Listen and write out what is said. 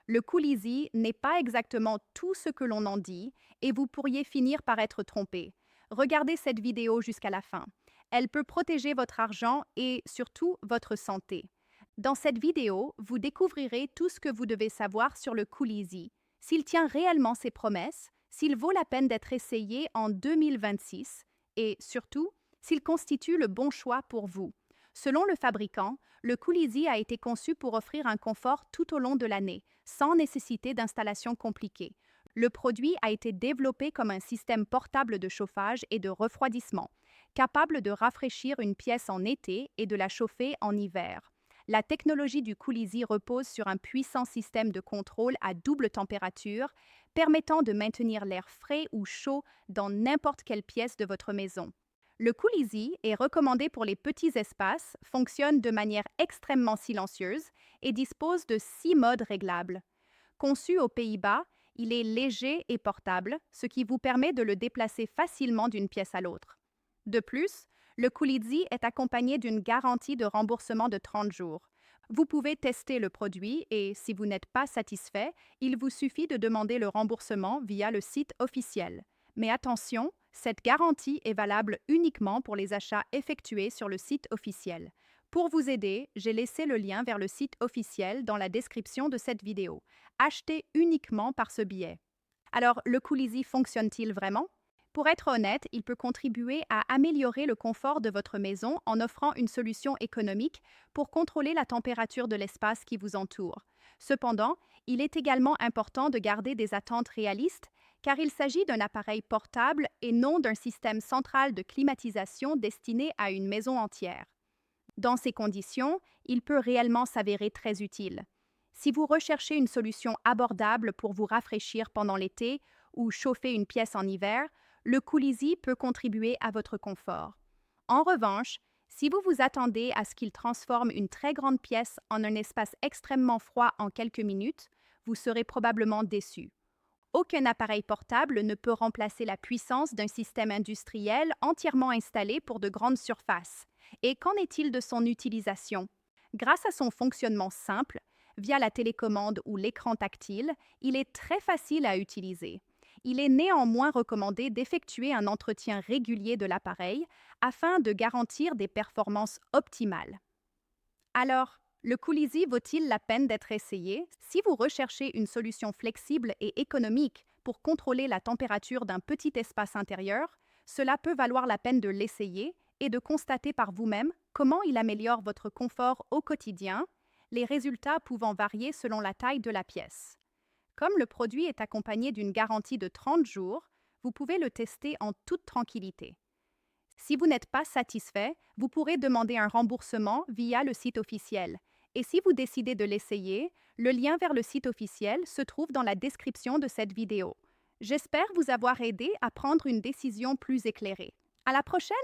Le coulis n'est pas exactement tout ce que l'on en dit et vous pourriez finir par être trompé. Regardez cette vidéo jusqu'à la fin. Elle peut protéger votre argent et surtout votre santé. Dans cette vidéo, vous découvrirez tout ce que vous devez savoir sur le coulis, s'il tient réellement ses promesses, s'il vaut la peine d'être essayé en 2026 et surtout, s'il constitue le bon choix pour vous. Selon le fabricant, le coulis a été conçu pour offrir un confort tout au long de l'année, sans nécessité d'installation compliquée. Le produit a été développé comme un système portable de chauffage et de refroidissement, capable de rafraîchir une pièce en été et de la chauffer en hiver. La technologie du coulis repose sur un puissant système de contrôle à double température, permettant de maintenir l'air frais ou chaud dans n'importe quelle pièce de votre maison. Le coulis est recommandé pour les petits espaces, fonctionne de manière extrêmement silencieuse et dispose de 6 modes réglables. Conçu aux Pays-Bas, il est léger et portable, ce qui vous permet de le déplacer facilement d'une pièce à l'autre. De plus, le coulis est accompagné d'une garantie de remboursement de 30 jours. Vous pouvez tester le produit et, si vous n'êtes pas satisfait, il vous suffit de demander le remboursement via le site officiel. Mais attention, cette garantie est valable uniquement pour les achats effectués sur le site officiel. Pour vous aider, j'ai laissé le lien vers le site officiel dans la description de cette vidéo. Achetez uniquement par ce biais. Alors, le coulis fonctionne-t-il vraiment? Pour être honnête, il peut contribuer à améliorer le confort de votre maison en offrant une solution économique pour contrôler la température de l'espace qui vous entoure. Cependant, il est également important de garder des attentes réalistes car il s'agit d'un appareil portable et non d'un système central de climatisation destiné à une maison entière. Dans ces conditions, il peut réellement s'avérer très utile. Si vous recherchez une solution abordable pour vous rafraîchir pendant l'été ou chauffer une pièce en hiver, le coulis peut contribuer à votre confort. En revanche, si vous vous attendez à ce qu'il transforme une très grande pièce en un espace extrêmement froid en quelques minutes, vous serez probablement déçu. Aucun appareil portable ne peut remplacer la puissance d'un système industriel entièrement installé pour de grandes surfaces. Et qu'en est-il de son utilisation? Grâce à son fonctionnement simple, via la télécommande ou l'écran tactile, il est très facile à utiliser. Il est néanmoins recommandé d'effectuer un entretien régulier de l'appareil afin de garantir des performances optimales. Alors, le coulis vaut-il la peine d'être essayé? Si vous recherchez une solution flexible et économique pour contrôler la température d'un petit espace intérieur, cela peut valoir la peine de l'essayer et de constater par vous-même comment il améliore votre confort au quotidien, les résultats pouvant varier selon la taille de la pièce. Comme le produit est accompagné d'une garantie de 30 jours, vous pouvez le tester en toute tranquillité. Si vous n'êtes pas satisfait, vous pourrez demander un remboursement via le site officiel. Et si vous décidez de l'essayer, le lien vers le site officiel se trouve dans la description de cette vidéo. J'espère vous avoir aidé à prendre une décision plus éclairée. À la prochaine!